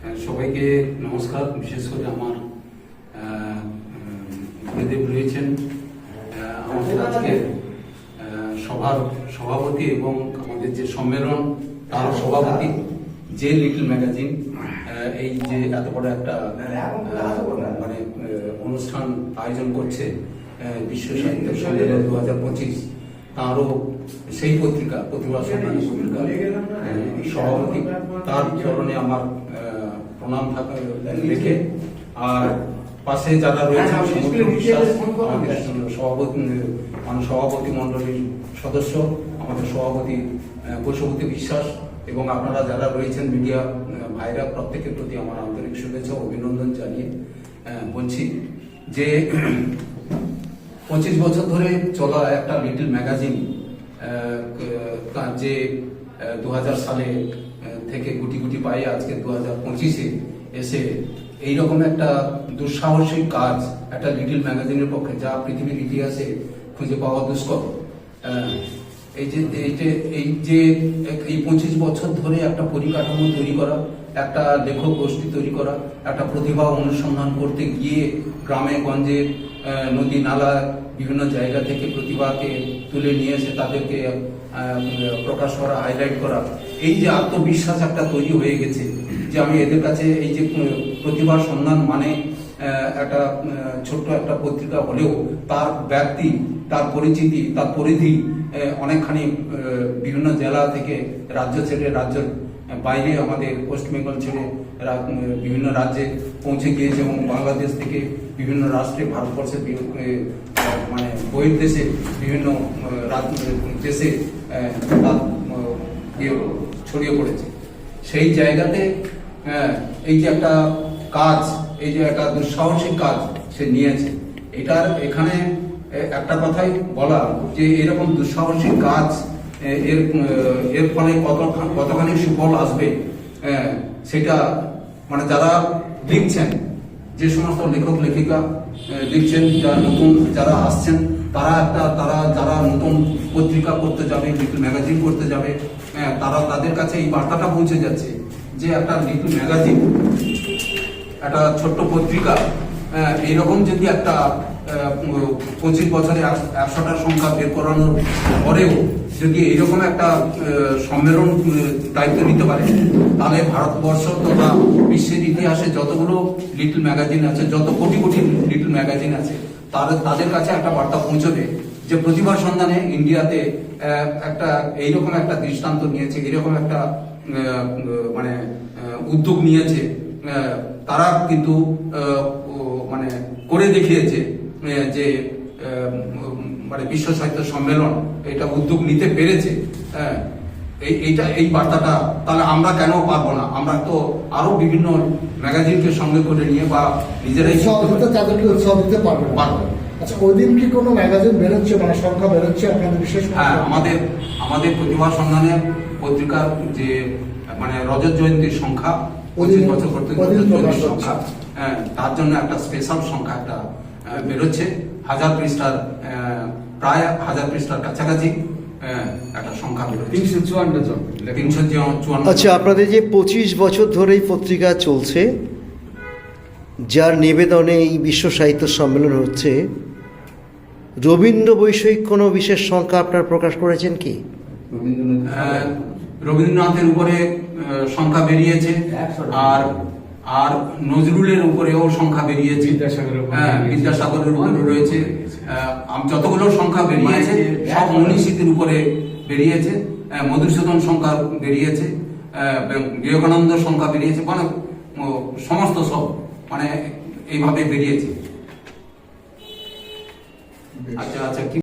সবাইকে নমস্কার। বিশেষ করে আমার গুরুদেব রয়েছেন, আমাদের আজকে সভার সভাপতি এবং আমাদের যে সম্মেলন তার সভাপতি, যে লিটল ম্যাগাজিন এই যে এত বড় একটা মানে অনুষ্ঠান আয়োজন করছে, বিশ্ব সাহিত্য সম্মেলন 2025, তারও সেই পত্রিকা প্রতিভা সম্মানী পত্রিকার সভাপতি, তার চরণে আমার প্রণাম রেখে, আর পাশে যারা রয়েছেন সমুদ্র বিশ্বাস, আমাদের সভাপতি মন্ডলীর সদস্য, আমাদের সভাপতি পশুপতি বিশ্বাস, এবং আপনারা যারা রয়েছেন মিডিয়া ভাইরা, প্রত্যেকের প্রতি আমার আন্তরিক শুভেচ্ছা অভিনন্দন জানিয়ে বলছি যে 25 বছর ধরে চলা একটা লিটল ম্যাগাজিন, যে 2000 সালে থেকে গুটি গুটি পায়ে আজকে 2025-এ এসে এইরকম একটা দুঃসাহসিক কাজ একটা লিটল ম্যাগাজিনের পক্ষে, যা পৃথিবীর ইতিহাসে খুঁজে পাওয়া দুষ্কর। এই যে 25 বছর ধরে একটা পরিকাঠামো তৈরি করা, একটা লেখক গোষ্ঠী তৈরি করা, একটা প্রতিভা অনুসন্ধান করতে গিয়ে গ্রামে গঞ্জে নদী নালা বিভিন্ন জায়গা থেকে প্রতিভাকে তুলে নিয়ে এসে তাদেরকে প্রকাশ করা, হাইলাইট করা, এই যে আত্মবিশ্বাস একটা তৈরি হয়ে গেছে যে আমি এদের কাছে এই যে প্রতিভার সন্ধান মানে একটা ছোট্ট একটা পত্রিকা হলেও তার ব্যক্তি, তার পরিচিতি, তার পরিধি অনেকখানি বিভিন্ন জেলা থেকে রাজ্য ছেড়ে রাজ্যের বাইরে, আমাদের ওয়েস্ট বেঙ্গল ছেড়ে বিভিন্ন রাজ্যে পৌঁছে গিয়েছে, এবং বাংলাদেশ থেকে বিভিন্ন রাষ্ট্রে, ভারতবর্ষের মানে বহির্দেশে বিভিন্ন দেশে ছড়িয়ে পড়েছে। সেই জায়গাতে এই যে একটা কাজ, এই যে একটা দুঃসাহসিক কাজ সে নিয়েছে, এটার এখানে একটা কথাই বলা যে এরকম দুঃসাহসিক কাজ এর ফলে কতখানি সুফল আসবে, সেটা মানে যারা লিখছেন, যে সমস্ত লেখক লেখিকা লিখছেন, যারা আসছেন, তারা যারা নতুন পত্রিকা করতে যাবে, লিটল ম্যাগাজিন করতে যাবে, তাদের কাছে এই বার্তাটা পৌঁছে যাচ্ছে যে একটা লিটল ম্যাগাজিন, একটা ছোট্ট পত্রিকা, এইরকম যদি একটা 25 বছরে 100টার সংখ্যা বের করানোর পরেও যদি এইরকম একটা সম্মেলন দায়িত্ব নিতে পারে, তাহলে ভারতবর্ষ তথা বিশ্বের ইতিহাসে যতগুলো লিটল ম্যাগাজিন আছে, যত কোটি কোটি লিটল ম্যাগাজিন আছে, তাদের কাছে একটা বার্তা পৌঁছবে যে প্রতিভার সন্ধানে ইন্ডিয়াতে একটা এইরকম একটা দৃষ্টান্ত নিয়েছে, এইরকম একটা মানে উদ্যোগ নিয়েছে, তারা কিন্তু মানে করে দেখিয়েছে যে মানে বিশ্ব সাহিত্য সম্মেলন এটা উদ্যোগ নিতে পেরেছে। এই বার্তাটা তাহলে আমরা কেন পারবো না? আমরা তো আরো বিভিন্ন ম্যাগাজিনকে সঙ্গে করে নিয়ে বা নিজেরাই তাদেরকে উৎসাহ দিতে পারবো। আচ্ছা, ওই দিন কি কোনো ম্যাগাজিন বেরোচ্ছে, মানে সংখ্যা বেরোচ্ছে আপনাদের বিশেষ? হ্যাঁ, আমাদের প্রতিভা সন্ধানের পত্রিকার যে মানে রজত জয়ন্তীর সংখ্যা 25 বছর করতে সংখ্যা, তার জন্য একটা স্পেশাল সংখ্যা একটা বেরোচ্ছে, 1000 পৃষ্ঠার, প্রায় 1000 পৃষ্ঠার কাছাকাছি একটা সংখ্যা বেরোচ্ছে, 354। আচ্ছা, আপনাদের যে 25 বছর ধরে এই পত্রিকা চলছে, যার নিবেদনে এই বিশ্ব সাহিত্য সম্মেলন হচ্ছে, রবীন্দ্র বৈষয়িক কোনো বিশেষ সংখ্যা আপনার প্রকাশ করেছেন কি? রবীন্দ্রনাথের উপরে সংখ্যা বেরিয়েছে, আর নজরুলের উপরেও সংখ্যা বেরিয়েছে, বিদ্যাসাগরের উপরে রয়েছে, যতগুলো সংখ্যা বেরিয়েছে সব মনীষীদের উপরে বেরিয়েছে, মধুসূদন সংখ্যা বেরিয়েছে, বিবেকানন্দ সংখ্যা বেরিয়েছে, মানে সমস্ত সব মানে এইভাবে বেরিয়েছে। আচ্ছা কি